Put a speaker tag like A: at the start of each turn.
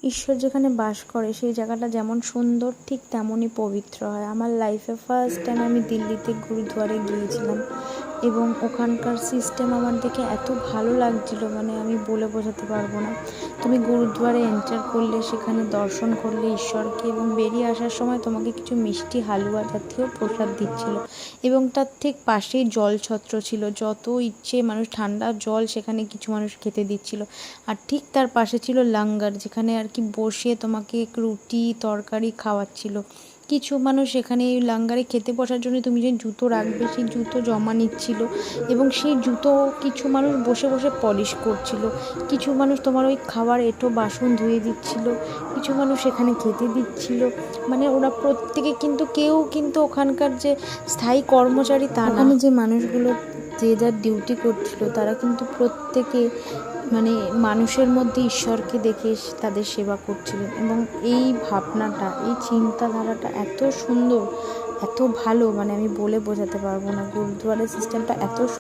A: ঈশ্বর যেখানে বাস করে সেই জায়গাটা যেমন সুন্দর ঠিক তেমনই পবিত্র হয়। আমার লাইফে ফার্স্ট টাইম আমি দিল্লিতে গুরুদুয়ারে গিয়েছিলাম এবং ওখানকার সিস্টেম আমার দেখে এত ভালো লাগছিল, মানে আমি বলে বোঝাতে পারবো না। তুমি গুরুদুয়ারে এন্টার করলে, সেখানে দর্শন করলে ঈশ্বরকে, এবং বেরিয়ে আসার সময় তোমাকে কিছু মিষ্টি হালুয়া জাতীয় প্রসাদ দিচ্ছিল এবং তার ঠিক পাশেই জলছত্র ছিল, যত ইচ্ছে মানুষ ঠান্ডা জল সেখানে কিছু মানুষ খেতে দিচ্ছিল। আর ঠিক তার পাশে ছিল লঙ্গর, যেখানে আর কি বসে তোমাকে রুটি তরকারি খাওয়াচ্ছিল। কিছু মানুষ এখানে এই লঙ্গরে খেতে বসার জন্য তুমি যে জুতো রাখবে সেই জুতো জমা নিচ্ছিল এবং সেই জুতো কিছু মানুষ বসে বসে পলিশ করছিল। কিছু মানুষ তোমার ওই খাবার এঁটো বাসন ধুয়ে দিচ্ছিল, কিছু মানুষ এখানে খেতে দিচ্ছিল। মানে ওরা প্রত্যেকে কিন্তু, কেউ কিন্তু ওখানকার যে স্থায়ী কর্মচারী তা না, যে মানুষগুলো যে যার ডিউটি করছিল তারা কিন্তু প্রত্যেকে মানে মানুষের মধ্যে ঈশ্বরকে দেখে তাদের সেবা করছিলেন। এবং এই ভাবনাটা, এই চিন্তাধারাটা এত সুন্দর, এত ভালো, মানে আমি বলে বোঝাতে পারবো না। গুরুদুয়ারের সিস্টেমটা এত